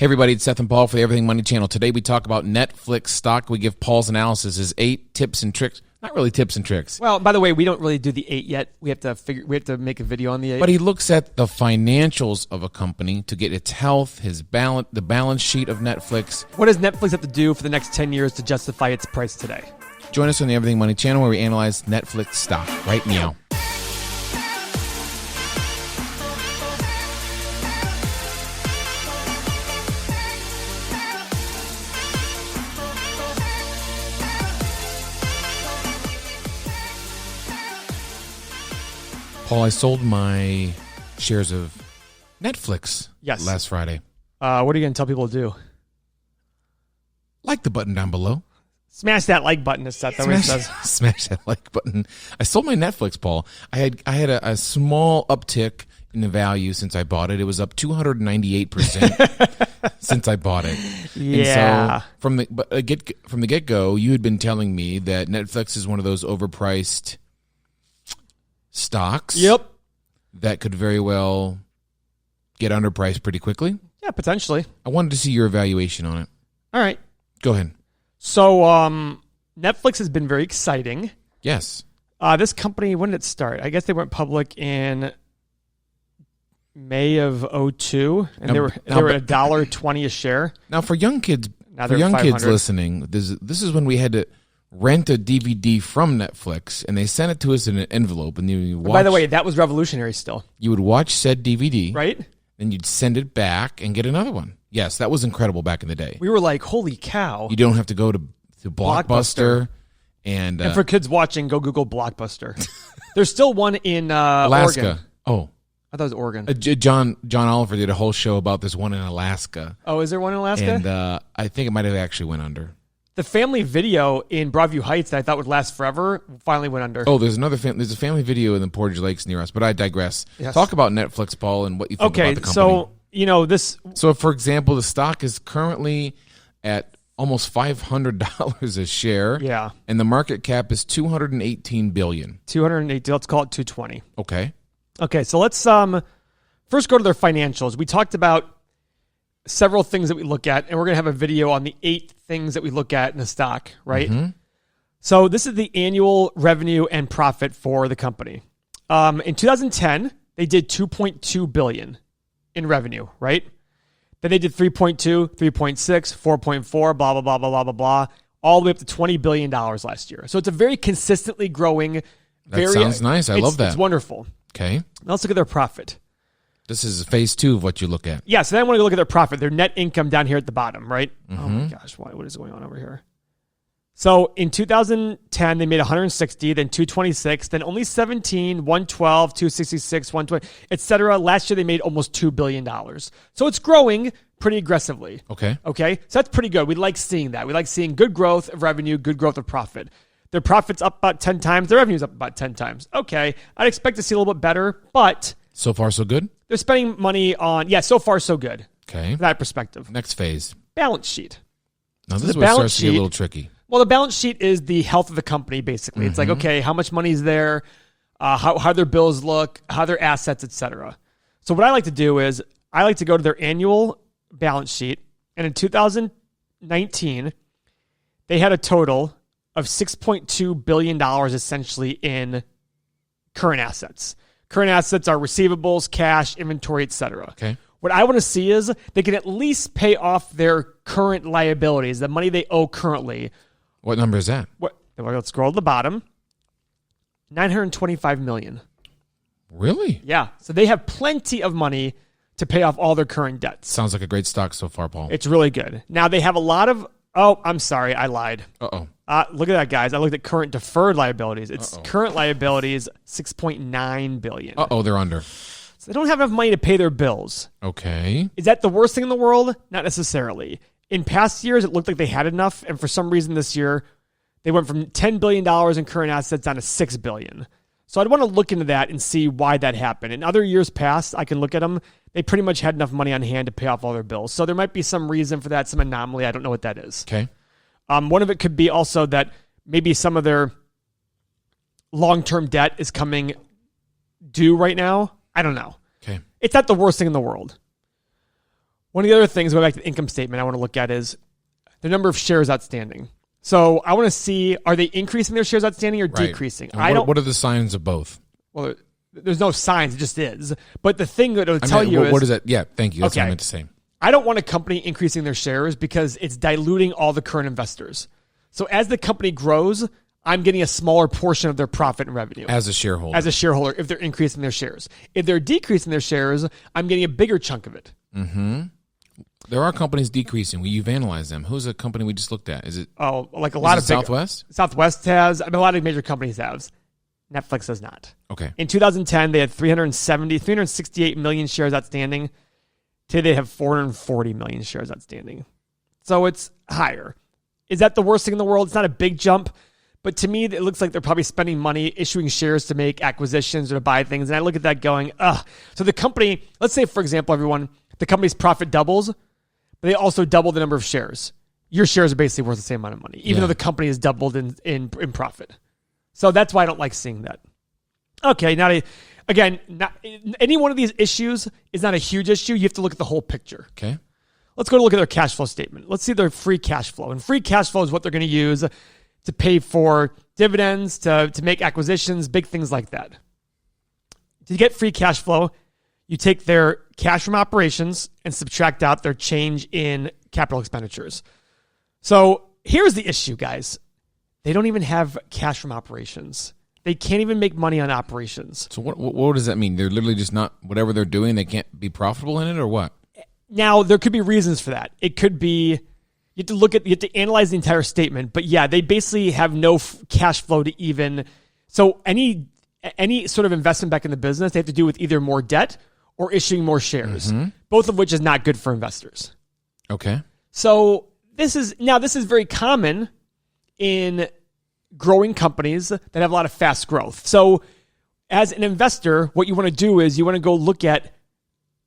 Hey everybody, it's Seth and Paul for the Everything Money channel. Today we talk about Netflix stock. We give Paul's analysis as 8 tips and tricks. Not really tips and tricks. Well, by the way, we don't really do the 8 yet. We have to make a video on the 8. But he looks at the financials of a company to get its health, the balance sheet of Netflix. What does Netflix have to do for the next 10 years to justify its price today? Join us on the Everything Money channel where we analyze Netflix stock right now. Paul, I sold my shares of Netflix last Friday. What are you going to tell people to do? Like the button down below. Smash that like button, as Seth always says. Smash that like button. I sold my Netflix, Paul. I had a small uptick in the value since I bought it. It was up 298% since I bought it. Yeah. And so from the get-go, you had been telling me that Netflix is one of those overpriced stocks. Yep. That could very well get underpriced pretty quickly. Yeah, potentially. I wanted to see your evaluation on it. All right. Go ahead. So Netflix has been very exciting. Yes. This company, when did it start? I guess they went public in May of 2002, and they were at $1.20 a share. Now, for young kids, listening, this is when we had to rent a DVD from Netflix, and they sent it to us in an envelope. And you watch, by the way, that was revolutionary still. You would watch said DVD. Right. Then you'd send it back and get another one. Yes, that was incredible back in the day. We were like, holy cow. You don't have to go to Blockbuster. And for kids watching, go Google Blockbuster. There's still one in Alaska. Oregon. Oh. I thought it was Oregon. John Oliver did a whole show about this one in Alaska. Oh, is there one in Alaska? And I think it might have actually went under. The family video in Broadview Heights that I thought would last forever finally went under. Oh, there's a family video in the Portage Lakes near us, but I digress. Yes. Talk about Netflix, Paul, and what you think about the company. So, for example, the stock is currently at almost $500 a share. Yeah. And the market cap is $218 billion. 280. Let's call it 220. Okay, so let's first go to their financials. We talked about several things that we look at, and we're going to have a video on the 8 things that we look at in the stock, right? Mm-hmm. So this is the annual revenue and profit for the company. In 2010, they did $2.2 billion in revenue, right? Then they did 3.2, 3.6, 4.4, blah, blah, blah, blah, blah, blah, blah, all the way up to $20 billion last year. So it's a very consistently growing. That sounds nice. I love that. It's wonderful. Okay. Now let's look at their profit. This is phase 2 of what you look at. Yeah, so then I want to look at their profit, their net income down here at the bottom, right? Mm-hmm. Oh my gosh, what is going on over here? So in 2010, they made 160, then 226, then only 17, 112, 266, 120, etc. Last year, they made almost $2 billion. So it's growing pretty aggressively. Okay. So that's pretty good. We like seeing that. We like seeing good growth of revenue, good growth of profit. Their profit's up about 10 times. Their revenue's up about 10 times. Okay. I'd expect to see a little bit better, but so far, so good? They're spending money on, so far, so good. Okay. From that perspective. Next phase. Balance sheet. Now, this is where it starts to get a little tricky. Well, the balance sheet is the health of the company, basically. Mm-hmm. It's like, okay, how much money is there, how their bills look, how their assets, etc. So what I like to do is I like to go to their annual balance sheet, and in 2019, they had a total of $6.2 billion essentially in current assets. Current assets are receivables, cash, inventory, etc. Okay. What I want to see is they can at least pay off their current liabilities, the money they owe currently. What number is that? Let's scroll to the bottom. $925 million. Really? Yeah. So they have plenty of money to pay off all their current debts. Sounds like a great stock so far, Paul. It's really good. Now they have a lot of... Oh, I'm sorry. I lied. Uh-oh. Look at that, guys. I looked at current deferred liabilities. It's current liabilities, $6.9 billion. Uh-oh, they're under. So they don't have enough money to pay their bills. Okay. Is that the worst thing in the world? Not necessarily. In past years, it looked like they had enough, and for some reason this year, they went from $10 billion in current assets down to $6 billion. So I'd want to look into that and see why that happened. In other years past, I can look at them. They pretty much had enough money on hand to pay off all their bills. So there might be some reason for that, some anomaly. I don't know what that is. Okay. One of it could be also that maybe some of their long-term debt is coming due right now. I don't know. Okay. It's not the worst thing in the world. One of the other things, going back to the income statement, I want to look at is the number of shares outstanding. So I want to see, are they increasing their shares outstanding or decreasing? What are the signs of both? Well, there's no signs, it just is. But the thing that it'll tell you is... What is that? Yeah, thank you. That's what I meant to say. I don't want a company increasing their shares because it's diluting all the current investors. So as the company grows, I'm getting a smaller portion of their profit and revenue. As a shareholder. As a shareholder, if they're increasing their shares. If they're decreasing their shares, I'm getting a bigger chunk of it. Mm-hmm. There are companies decreasing. You've analyzed them. Who's a company we just looked at? Is it? Oh, like a lot of Southwest? Southwest has. I mean, a lot of major companies have. Netflix does not. Okay. In 2010, they had 368 million shares outstanding. Today they have 440 million shares outstanding. So it's higher. Is that the worst thing in the world? It's not a big jump. But to me, it looks like they're probably spending money issuing shares to make acquisitions or to buy things. And I look at that going, ugh. So the company, let's say, for example, everyone, the company's profit doubles, but they also double the number of shares. Your shares are basically worth the same amount of money, even though the company has doubled in profit. So that's why I don't like seeing that. Okay, now, again, any one of these issues is not a huge issue. You have to look at the whole picture. Okay. Let's go to look at their cash flow statement. Let's see their free cash flow. And free cash flow is what they're going to use to pay for dividends, to make acquisitions, big things like that. To get free cash flow, you take their cash from operations and subtract out their change in capital expenditures. So here's the issue, guys. They don't even have cash from operations. They can't even make money on operations. So what does that mean? They're literally just not, whatever they're doing, they can't be profitable in it, or what? Now, there could be reasons for that. It could be, you have to analyze the entire statement. But yeah, they basically have no cash flow to even, so any sort of investment back in the business, they have to do with either more debt or issuing more shares, both of which is not good for investors. Okay. So this is very common in growing companies that have a lot of fast growth. So as an investor, what you want to do is you want to go look at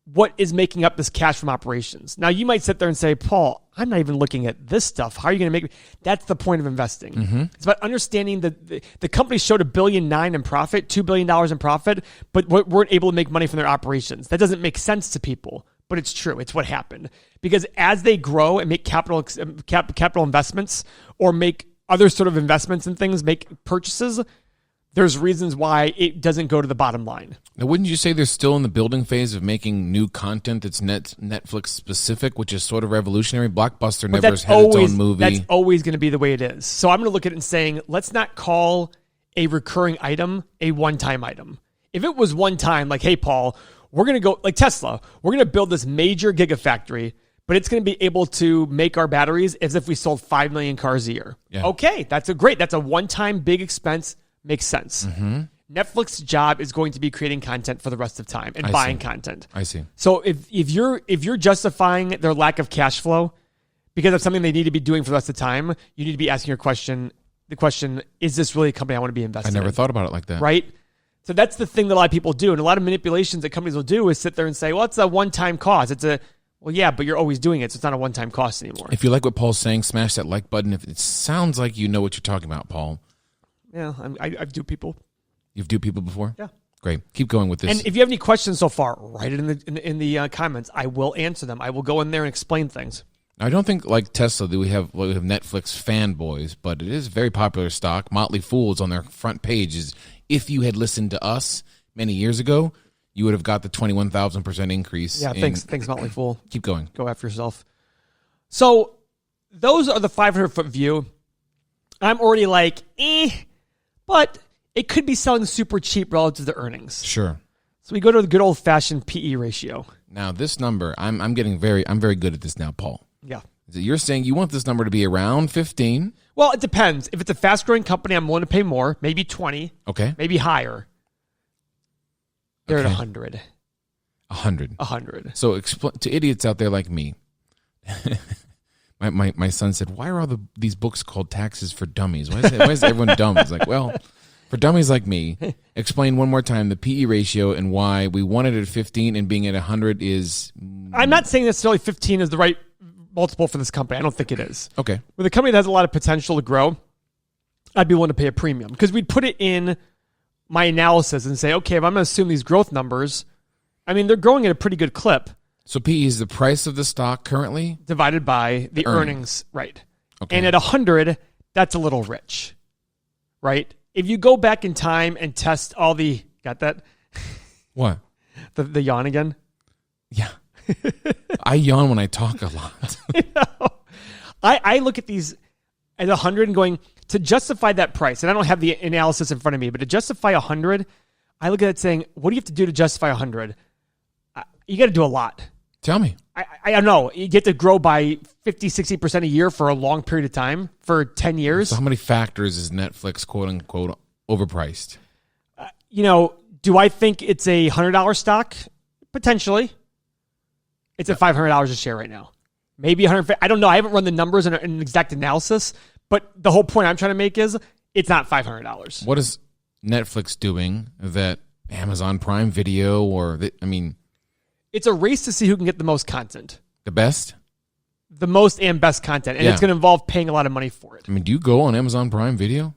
what is making up this cash from operations. Now, you might sit there and say, Paul, I'm not even looking at this stuff. How are you going to make? That's the point of investing. It's about understanding that the company showed $1.9 billion in profit, $2 billion in profit, but weren't able to make money from their operations. That doesn't make sense to people, but it's true. It's what happened. Because as they grow and make capital investments or make other sort of investments and things, make purchases, there's reasons why it doesn't go to the bottom line. Now, wouldn't you say they're still in the building phase of making new content that's Netflix specific, which is sort of revolutionary? Blockbuster never has had its own movie. That's always going to be the way it is. So I'm going to look at it and saying, let's not call a recurring item a one-time item. If it was one time, like, hey, Paul, we're going to go, like Tesla, we're going to build this major gigafactory, but it's going to be able to make our batteries as if we sold 5 million cars a year. Yeah. Okay, that's a one-time big expense. Makes sense. Netflix's job is going to be creating content for the rest of time and buying content. I see. So if you're justifying their lack of cash flow because of something they need to be doing for the rest of the time, you need to be asking your question. The question, is this really a company I want to be investing in? I never thought about it like that. Right? So that's the thing that a lot of people do. And a lot of manipulations that companies will do is sit there and say, well, it's a one-time cost. Well, yeah, but you're always doing it, so it's not a one-time cost anymore. If you like what Paul's saying, smash that like button. If it sounds like you know what you're talking about, Paul. Yeah, I've duped people. You've duped people before? Yeah. Great. Keep going with this. And if you have any questions so far, write it in the comments. I will answer them. I will go in there and explain things. I don't think, like Tesla, that we have Netflix fanboys, but it is a very popular stock. Motley Fool is on their front page. If you had listened to us many years ago, you would have got the 21,000% increase. Yeah, thanks, Motley Fool. Keep going. Go after yourself. So those are the 500-foot view. I'm already like, but it could be selling super cheap relative to earnings. Sure. So we go to the good old-fashioned PE ratio. Now, this number, I'm very good at this now, Paul. Yeah. You're saying you want this number to be around 15? Well, it depends. If it's a fast-growing company, I'm willing to pay more, maybe 20. Okay. Maybe higher. They're at 100. 100. 100. So to idiots out there like me, my son said, why are all these books called Taxes for Dummies? Why is everyone dumb? It's like, well, for dummies like me, explain one more time the PE ratio and why we want it at 15 and being at 100 is... I'm not saying necessarily 15 is the right multiple for this company. I don't think it is. Okay. With a company that has a lot of potential to grow, I'd be willing to pay a premium because we'd put it in my analysis and say, okay, if I'm going to assume these growth numbers, I mean, they're growing at a pretty good clip. So PE is the price of the stock currently divided by the earnings, right? Okay. And at 100, that's a little rich, right? If you go back in time and test all the, got that? What? The yawn again? Yeah. I yawn when I talk a lot. I look at these at 100 and going, to justify that price, and I don't have the analysis in front of me, but to justify 100, I look at it saying, what do you have to do to justify 100? You got to do a lot. Tell me. I don't know. You get to grow by 50, 60% a year for a long period of time, for 10 years. So how many factors is Netflix, quote unquote, overpriced? Do I think it's a $100 stock? Potentially. It's at $500 a share right now. Maybe 150. I don't know. I haven't run the numbers in an exact analysis, but the whole point I'm trying to make is it's not $500. What is Netflix doing that Amazon Prime Video it's a race to see who can get the most content. The best? The most and best content. And it's going to involve paying a lot of money for it. Do you go on Amazon Prime Video?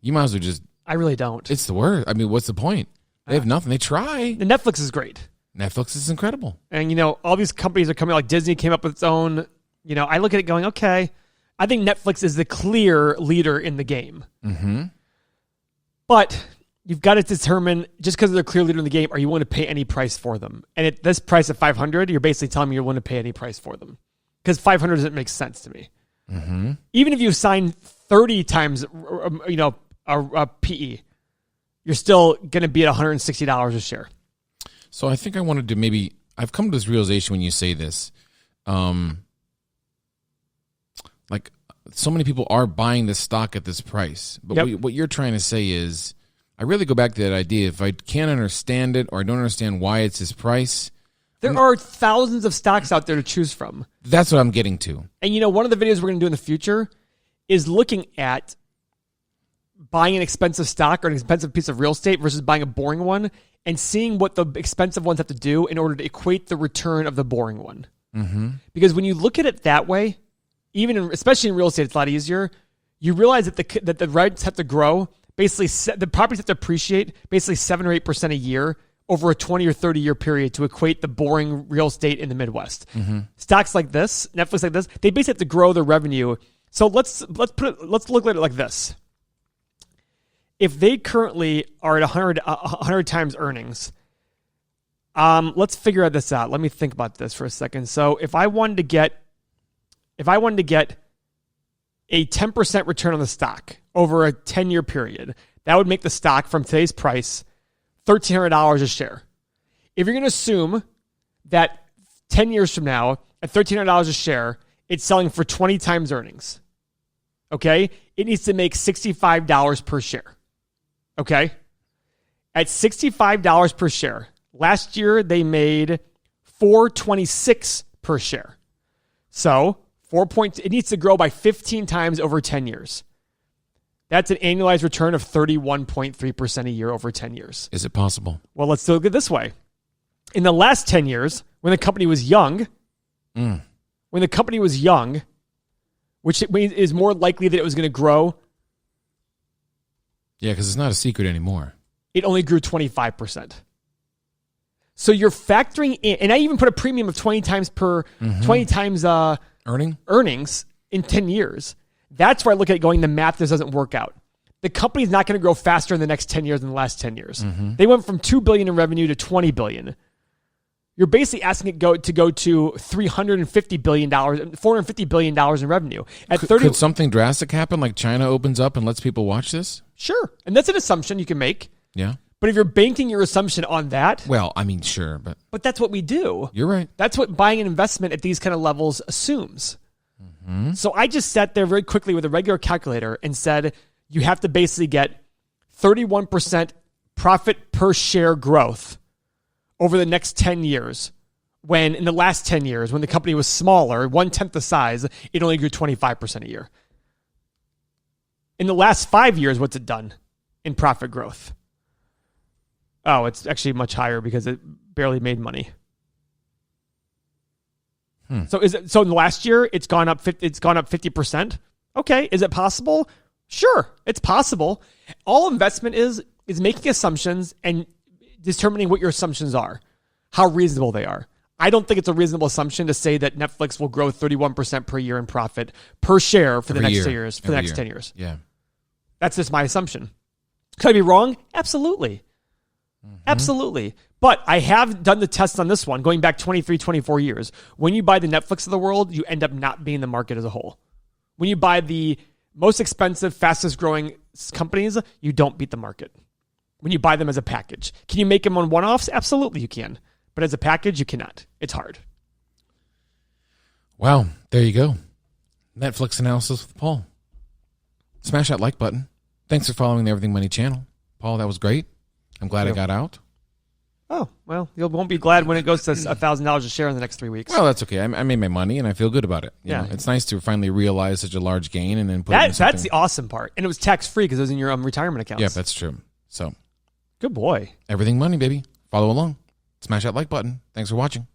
You might as well just... I really don't. It's the word. What's the point? They have nothing. They try. The Netflix is great. Netflix is incredible. And, all these companies are coming, like Disney came up with its own, I look at it going, okay, I think Netflix is the clear leader in the game. Mm-hmm. But you've got to determine, just because they're the clear leader in the game, are you willing to pay any price for them? And at this price of $500, you're basically telling me you're willing to pay any price for them. Because $500 doesn't make sense to me. Mm-hmm. Even if you sign 30 times, a PE, you're still going to be at $160 a share. So I think I wanted to I've come to this realization when you say this. Like, so many people are buying this stock at this price. But what you're trying to say is, I really go back to that idea. If I can't understand it or I don't understand why it's this price. There are thousands of stocks out there to choose from. That's what I'm getting to. And one of the videos we're going to do in the future is looking at buying an expensive stock or an expensive piece of real estate versus buying a boring one and seeing what the expensive ones have to do in order to equate the return of the boring one. Mm-hmm. Because when you look at it that way, especially in real estate, it's a lot easier. You realize that the rents have to grow. Basically, the properties have to appreciate basically 7 or 8% a year over a 20 or 30 year period to equate the boring real estate in the Midwest. Mm-hmm. Stocks like this, Netflix like this, they basically have to grow their revenue. So let's look at it like this. If they currently are at 100 times earnings, let's figure this out. Let me think about this for a second. So if I wanted to get a 10% return on the stock over a 10-year period, that would make the stock from today's price $1,300 a share. If you're going to assume that 10 years from now, at $1,300 a share, it's selling for 20 times earnings, okay? It needs to make $65 per share. Okay, at $65 per share. Last year they made $4.26 per share. So it needs to grow by 15 times over 10 years. That's an annualized return of 31.3% a year over 10 years. Is it possible? Well, let's look at it this way. In the last 10 years, when the company was young, which is more likely that it was going to grow. Yeah, because it's not a secret anymore. It only grew 25%. So you're factoring in, and I even put a premium of 20 times earnings in 10 years. That's where I look at it going, the math just doesn't work out. The company's not going to grow faster in the next 10 years than the last 10 years. Mm-hmm. They went from $2 billion in revenue to $20 billion. You're basically asking it to go to $350 billion, $450 billion in revenue. Could something drastic happen, like China opens up and lets people watch this? Sure. And that's an assumption you can make. Yeah. But if you're banking your assumption on that... Well, sure, but... But that's what we do. You're right. That's what buying an investment at these kind of levels assumes. Mm-hmm. So I just sat there very quickly with a regular calculator and said, you have to basically get 31% profit per share growth over the next 10 years, when in the last 10 years, when the company was smaller, 1/10 the size, it only grew 25% a year. In the last 5 years, what's it done in profit growth? Oh, it's actually much higher because it barely made money. So in the last year, it's gone up 50%. Okay, is it possible? Sure, it's possible. All investment is making assumptions and determining what your assumptions are, how reasonable they are. I don't think it's a reasonable assumption to say that Netflix will grow 31% per year in profit per share for the next 2 years, for the next 10 years. Yeah. That's just my assumption. Could I be wrong? Absolutely. Absolutely. But I have done the test on this one, going back 23, 24 years. When you buy the Netflix of the world, you end up not being the market as a whole. When you buy the most expensive, fastest growing companies, you don't beat the market. When you buy them as a package. Can you make them on one-offs? Absolutely you can. But as a package, you cannot. It's hard. Wow. There you go. Netflix analysis with Paul. Smash that like button. Thanks for following the Everything Money channel. Paul, that was great. I'm glad I got out. Oh, well, you won't be glad when it goes to $1,000 a share in the next 3 weeks. Well, that's okay. I made my money, and I feel good about it. You know, it's nice to finally realize such a large gain and then put it in something. That's the awesome part. And it was tax-free because it was in your retirement accounts. Yeah, that's true. So, good boy. Everything Money, baby. Follow along. Smash that like button. Thanks for watching.